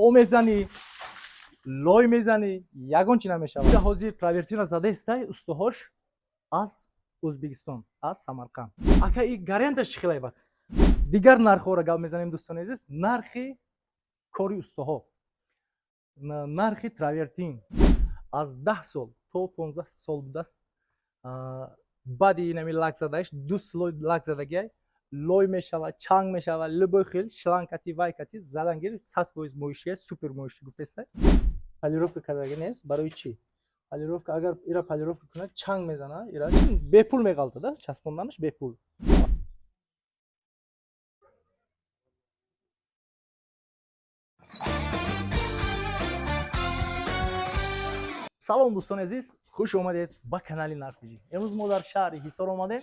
о мезанӣ, лой мезанӣ, ягон чӣ намешавад. Ҳозир травертина зада истай устуҳош аз Ӯзбекистон, аз Самарқанд. Ака и гарантияш чӣ хеле бад. Дигар нархҳоро гап мезанем дӯстони азиз. Нархи кори устуҳо, нархи травертин аз 10 сол то 15 сол будааст. баъди инами лак задааш 2 слой лак задагиай лой мешавад, чанг мешавад, любой хел шланкати вайкати задангир 100% моишия, супер моишӣ гуфтесай. Полировка кардаги нест. Барои чӣ? Полировка агар ира полировка кунад, чанг мезана, ира бепул меғалтада, часпонданаш бепул. салом дӯстони азиз, хуш омадед ба канали Нархбижӣ. Имрӯз мо дар шаҳри Ҳисор омадем.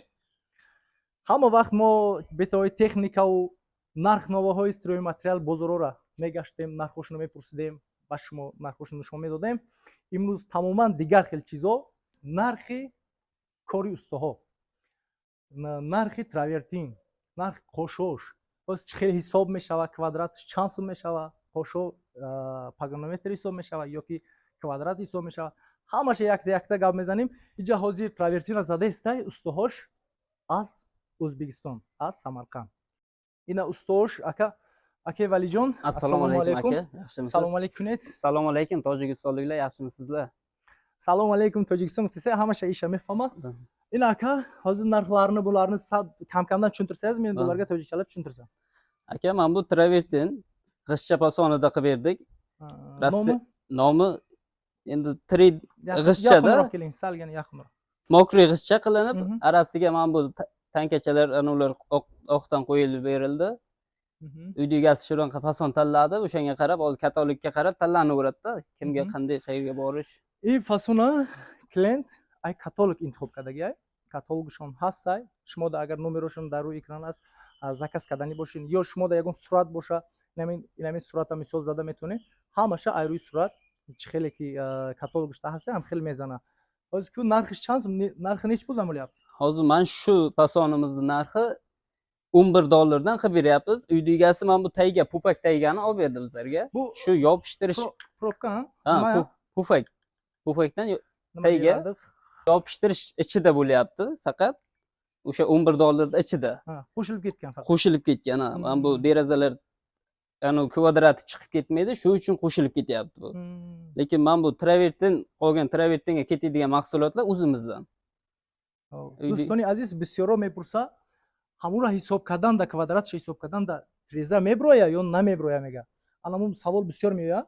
Ҳама вақт мо бетавои техникаву нархноваҳои строи материал бозорҳоро мегаштем, нархошонро мепурсидем, ба шумо нархошонро нишон медодем. Имрӯз тамоман дигар хел чизо, нархи кори устуҳо, нархи травертин, нархи қошош, боз чӣ хел ҳисоб мешавад, квадратш чанд сум мешавад, қошо паганометр ҳисоб мешавад ё ки квадрат ҳисоб мешавад. Ҳамаша якта гап мезанем. Инҷа ҳозир травертина зада истай устуҳош аз Ӯзбекистон, аз Самарқанд. Ина устуҳош ака Валиҷон, ассалому алайкум aka. Yaxshimisiz? Салом алейкум нет. Assalomu alaykum tojikistonliklar, yaxshimisizlar? Салом алейкум Тоҷикистон дesa ҳамаша иша мефаҳмад. Ина ака ҳозир нархларni bularni kam-kamdan tushuntirsangiz men bularga tojikchalab tushuntirsam. Aka, mana bu travertin g'ishtcha posonida qilib berdik. Nomi endi 3 g'ishtchada. Yaqinroq keling, salgina yaqinroq. Mokriy g'ishtcha qilinib, arasiga mana bu tankachalar ular oqdan qo'yilib berildi. Uyda egasi shunaqa fason tanladi, o'shanga qarab, hozir katalogga qarab tanlanaveradida, kimga qanday qayerga borish. И фасона клиент ай каталог интихоб кардагиай. Каталогшон ҳастай. Шумода агар номерошон дар рӯи экран аст, заказ кардани бошин ё шумода ягон сурат боша, инами сурата мисол зада метавонед. Ҳамаша ай рӯи сурат чӣ хеле ки каталогшда ҳастай, ҳам хел мезана. Ҳозир ку нархиш чанд сум, нархи неч пул намоляпти? Hozir men shu fasonimizni narxi $11 qilib beryapmiz. Uyda egasi mana bu tayga, pupak taygani olib berdi bizlarga. Bu shu yopishtirish probka, ha? Pufak. Pufakdan tayga yopishtirish ichida bo'lyapti, faqat o'sha $11 ichida. Ha, qo'shilib ketgan faqat. Qo'shilib ketgan, ha. Mana bu derazalar kvadrati chiqib ketmaydi, shu uchun qo'shilib ketyapti bu. Lekin men bu travertin, qolgan travertinga ketadigan mahsulotlar o'zimizdan. Дӯстони азиз, бисёро мепурса, ҳамонро ҳисоб карданда, квадратш ҳисоб карданда треза меброя ё намеброя мега. Аламун савол бисёр меояд.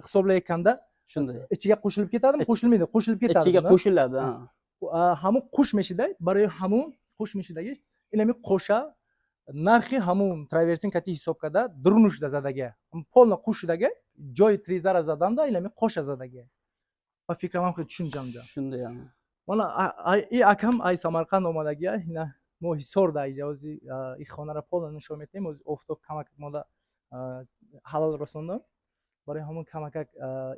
Ҳисоблай канда shunday ichiga qo'shilib ketadimi, qo'shilmaydi, qo'shilib ketadi. Ichiga qo'shiladi, ha. Hamon qo'sh meshida, барои ҳамон qo'sh meshidagi инами qo'sha нархи ҳамон травертин кати ҳисоб карда дурнушда задага. Полна qo'shidagi joy trezara заданда, инами qo'sha задага. Ба фикрам хел tushunjamda. Shunday, ha. Mana и акам ай Самарқанд омадагия, ина мо Ҳисорда иҷози и хонаро полна нишон метем, оз офтоб камак мода ҳалал расондам. Барои ҳамон камакак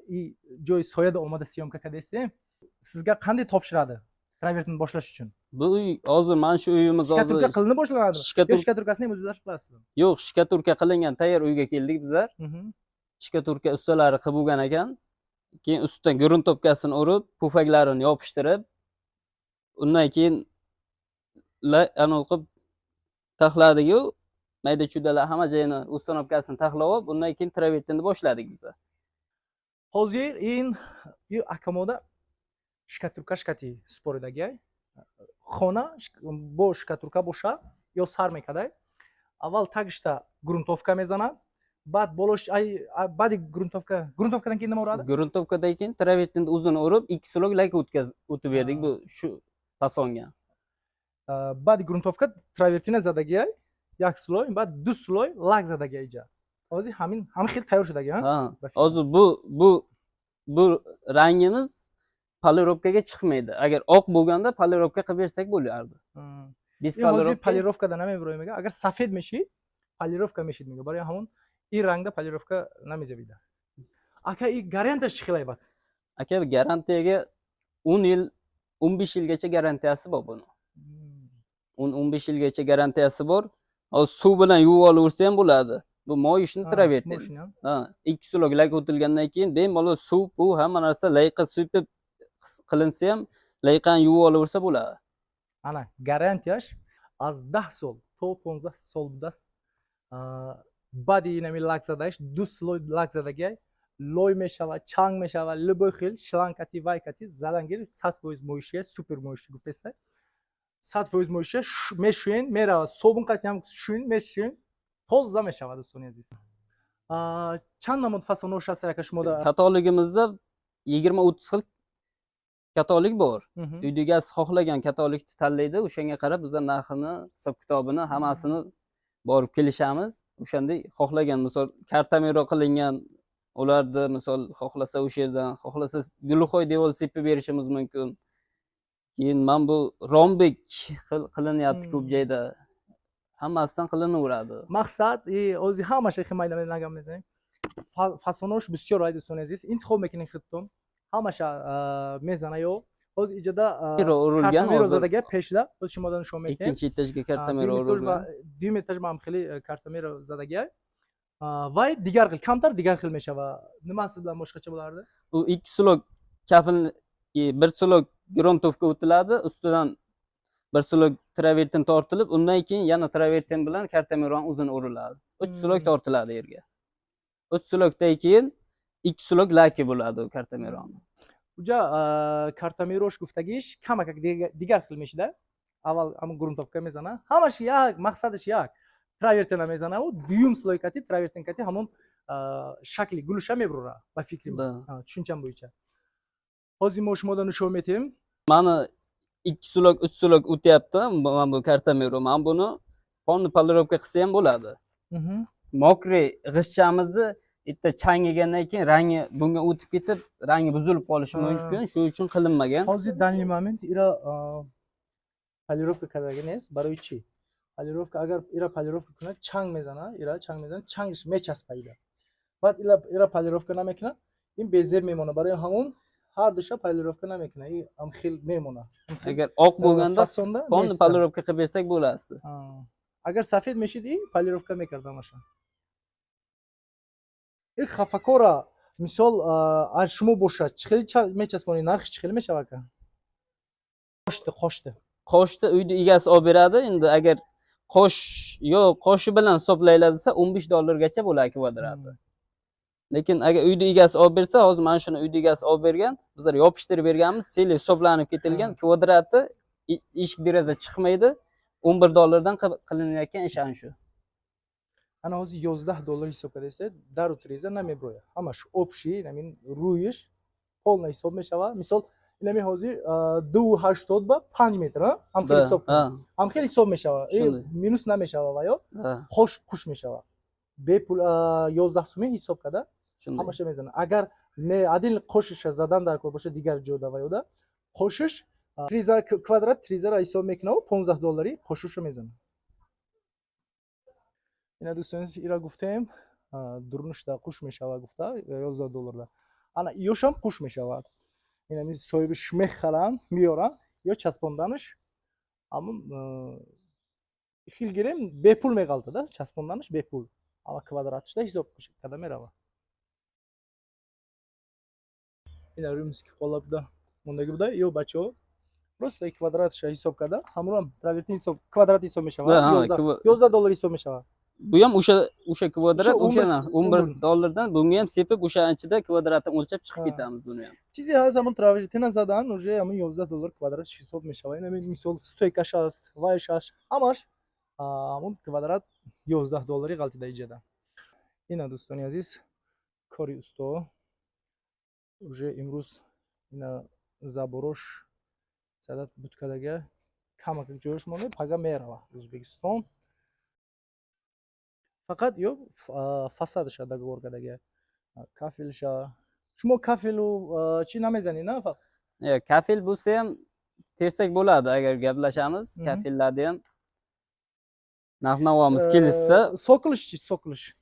и ҷои сояда омада сиёмка кардастем. Sizga qanday topshiradi travертин boshlash uchun? Bu uy hozir mana shu uyimiz hozir shkaturka qilinib boshlanadimi? Shkaturkasini ham o'zlari qilasizmi? Yo'q, shkaturka qilingan tayyor uyga keldik bizlar. Shkaturka ustalari qilib bo'lgan ekan. Keyin ustidan gruntovkasini urib, pufaklarini yopishtirib, undan keyin qilib taxladiku, mayda chudalar hamma joyini uстановкасini taxlab olib, undan keyin travertinni boshladik biz. Hozir in akamoda shkaturka shkati sporidagi xona bo shkaturka bosha yo sar mekaday. Avval tagishda gruntovka mezanad, ba'd bolosh ba'di gruntovkadan keyin nima uradi? Gruntovkadan keyin travertinni o'zini urib, 2 slog lak o'tib berdik bu shu fasonga. Ba'di gruntovka travertina zadagi 1 sloy, ba'd 2 sloy lak zadagi ija. Hozir hamma xil tayyor shudagi, ha? Hozir bu rangimiz polirovkaga chiqmaydi. Agar oq bo'lganda polirovka qilib bersak bo'lardi. Biz polirovkadan ham ebroymaga, agar safed meshi, polirovka meshidmiga. Bari hamon i rangda polirovka namizabida. Aka, i garantiya chiqlaybat. Aka, garantiyaga 10 yil, 15 yilgacha garantiyasi bor buni. 10-15 yilgacha garantiyasi bor. Hozir suv bilan yuvib olaversa ham bo'ladi. Bu bu moyishni Ha, travertin. moshina. Ha, 2 slog lak o'tilgandan keyin bemalol suv, bu hamma narsa layqa sepib qilinsa ham layqani yuvib olaversa bo'ladi. Ana garantiyash az 10 sol, to 15 sol budas. Badi inami lakzadash, dus sloy lakzadaga loy meshava, chang meshava, любой xil shlankati vaykati zadangir 100% moyishga super moyish guftesa. 100% moyishga meshuen, mera sobun qatyam shun meshuen tozza meshava do'stoni aziz. Chand namud fasonosh hasta aka shmoda. Katoligimizda 20-30 xil katolik bor. Mhm. Uyda egasi xohlagan katolikni tanlaydi, o'shanga qarab biz narxini, hisob kitobini hammasini borib kelishamiz. O'shanday xohlagan, misol karta mero qilingan ularni misol xohlasa o'sha yerdan, xohlasa gulxoy devol sepib berishimiz mumkin. Keyin men bu rombek qilinyapti ko'p joyda. Hammasidan qilinaveradi. Maqsad o'zi hamma shay himoyalangan nagam mezaning. Fasonosh bisyor aydi do'stoni aziz. Intixob mekining xitton. Hamma shay mezana yo. O'z ijada urilgan kartamero peshda o'z shimodan nishon mekin. Ikkinchi etajga kartamero urilgan. 2 etaj ham xili kartamero zadaga. Va digar xil kamtar digar xil meshava. Nimasi bilan boshqacha bo'lardi? U 2 slog kafil, 1 slog gruntovka o'tiladi, ustidan 1 slog travertin tortilib, undan keyin yana travertin bilan kartameron uzun uriladi. 3 slog tortiladi yerga. 3 slogdan keyin 2 slog laki bo'ladi kartameron. Uja kartamerosh guftagish kamakak digar xil meshda. Avval am gruntovka mezana. Hamma shay yak, maqsadish yak. Travertin mezana u duyum sloykati travertin kati hamon shakli gulusha mebrura ba fikrim. Tushuncham bo'yicha. Hozir men shimodan nishon metim. Mana 2 slog, 3 slog o'tyapti. Mana bu kartamero. Men buni ponni polirovka qilsa ham bo'ladi. Mokri g'ishchamizni bitta changigandan keyin rangi bunga o'tib ketib, rangi buzilib qolishi mumkin. Shuning uchun qilinmagan. Hozir данный момент ира polirovka karagines baroichi. Polirovka agar ира polirovka kuna chang mezana, ира chang mezana, changish mechas payda. Bad ира polirovka namekna, in bezer memona baroy hamon har dusha polirovka namekna. I am xil memona. Agar oq bo'lganda ponni polirovka qilib bersak bo'ladi. Agar safed meshidi polirovka mekardam asha. Il xafakora misol ar shimo bo'sha chiqili mechasmoni narx chiqili meshavaka. Qo'shdi. Qo'shdi uyda egasi olib beradi. Endi agar qo'shi bilan hisoblaylar desa $15 gacha bo'ladi kvadrati. Lekin agar uyda egasi olib bersa, hozir mana shuni uyda egasi olib bergan, bizlar yopishtirib berganmiz, seli hisoblanib ketilgan, kvadrati eshik deraza chiqmaydi. $11 dan qilinayotgan ish ana shu. Ana hozir $11 hisobga desa, daru treza namebroya. Hamma shu общий, namin ruyish полный hisob meshava. Misol, inami hozir 280 ba 5 metr, ham xil hisob. Ham xil hisob meshava. Minus nameshava va yo. Xo'sh qush meshava. Bepul 11 so'm hisobkada. Hamma shu mezana. Agar ne adil qo'shish zadan dar ko'r bo'lsa digar joyda va yoda qo'shish 3 kvadrat 3 hisob mekna $15 qo'shish mezana. Ina do'stlaringiz ira guftem durnushda qush meshava gufta $11. Ana yosham qush meshava. Ina biz so'yib shmeh xalan miyoran yo chaspondanish. Ammo xilgirem bepul meqaltada chaspondanish bepul. Ama kvadratishda hisob qilishda merava. Ina rimski qo'labda bundagi buda yo bacho. Просто kvadrat hisobkada hamron travertin hisob kvadrat hisob meshava. $11 hisob meshava. Bu ham o'sha kvadrat, o'sha $11 dan bunga ham sepib o'sha ichida kvadratni o'lchab chiqib ketamiz buni ham. Чизи ҳазамон травертина задан уже ҳамин $11 квадрат ҳисоб мешавад. Ин мисол стойкаш аст, вайшаш, ҳамаш ҳамон квадрат $11 ғалтида иҷада. Ина дӯстони азиз, кори усто уже имрӯз ина заборош садат будкадага камак ҷояш монда пага мерава Ӯзбекистон. Фақат ё фасадша договор кадага кафелша. Шумо кафелу чи намезанӣ на? Kafel bo'lsa ham tersak bo'ladi agar gaplashamiz. Kafillarni ham narx-navomiz kelishsa, sokilish.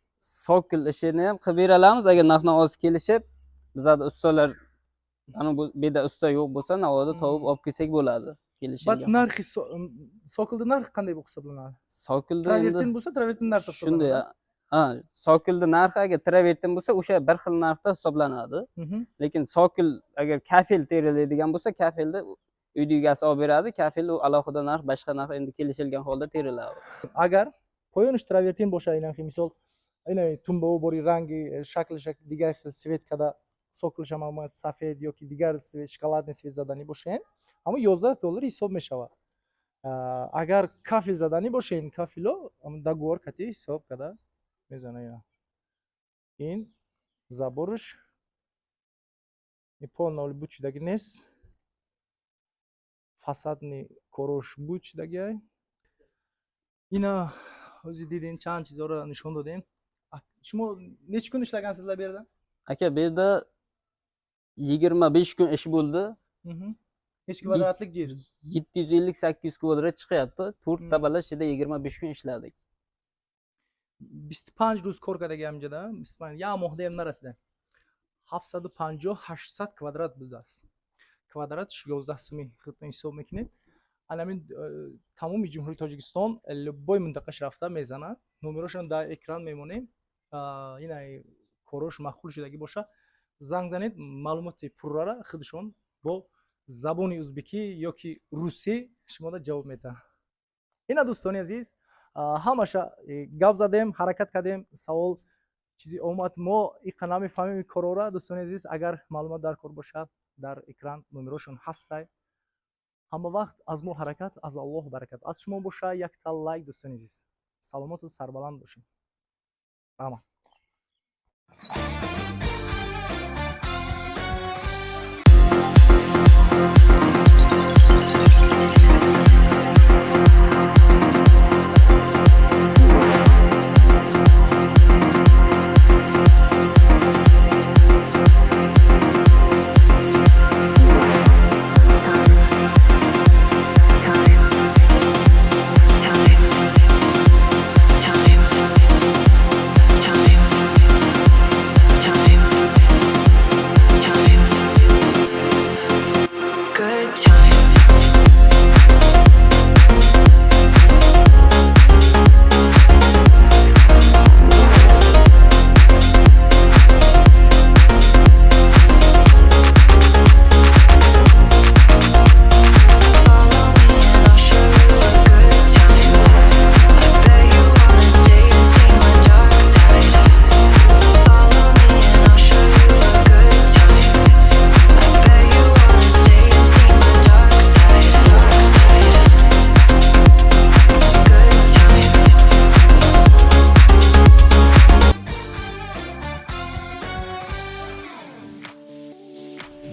Sokil ishini ham qilib beramiz agar narx-navosi kelishib, bizlarda ustalar ana bu yerda usta yo'q bo'lsa, navoda topib olib kelsak bo'ladi. Bat narxi sokilda narx qanday bo'lib hisoblanadi? Sokilda travertin bo'lsa, travertin narxi hisoblanadi. Shunday Ha, sokilni narxi agar travertin bo'lsa, o'sha bir xil narxda hisoblanadi. Lekin sokil agar kafel teriladigan bo'lsa, kafilni uyni egasi olib beradi. Kafel u alohida narx, boshqa narx endi kelishilgan holda teriladi. Agar po'yinish travertin bo'lsa, misol, tumbovi bor rangi, shakli digar svetkada sokilishaman safed yoki digar shokoladniy svet zadani bo'lsa-ham, ammo $11 hisob meshava. Agar kafel zadani bo'lsa-ham, kafelo договор kati hisob kada mezana. In заборыш и полный бучдagi nes fasadni korosh buchdagi ina o'zi dedin chan chizora nishon dodin. Shimo necha kun ishlagansizlar bu yerda? Aka, bu yerda 25 kun ish bo'ldi. Necha kvadratlik yer? 750-800 kvadrat chiqyapti. 4 tabala ichida 25 kun ishladik. 25 roz kor kadagamjada, ya mohda ham narasida. 750-800 kvadrat buldasiz. Kvadrat 11 мing xitni hisob mekinib. Ana men tamomi Jumhuriy Tojikiston любой mintaqa rafta mezana. Nomeroshon dar ekran memonем. Ina korosh mahul shidagi bosha. Zang zaned ma'lumoti purrara xudshon bo zaboni o'zbeki yoki rusi shimoda javob meta. Ina do'stoni aziz, ҳамаша гап задем, ҳаракат кардем, савол чизи омад. Мо и қана мефаҳмем корора. Дӯстони азиз, агар маълумот дар кор бошад, дар экран номерошон ҳастай. Ҳама вақт аз мо ҳаракат, аз Аллоҳ баракат. Аз шумо боша якта лайк. Дӯстони азиз, саломоту сарбаланд бошед. Ама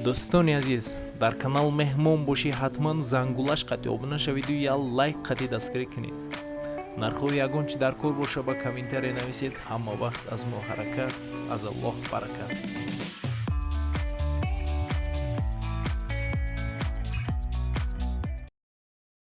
دوستانی عزیز، در کانال مهمون باشی حتما زنگولش قطعی обуна шавиду یا лайк قطعی دستگیری کنید. نرخو یگون چی در کور باشه با کامنتری نویسید. همه وقت از ما حرکت، از الله برکت.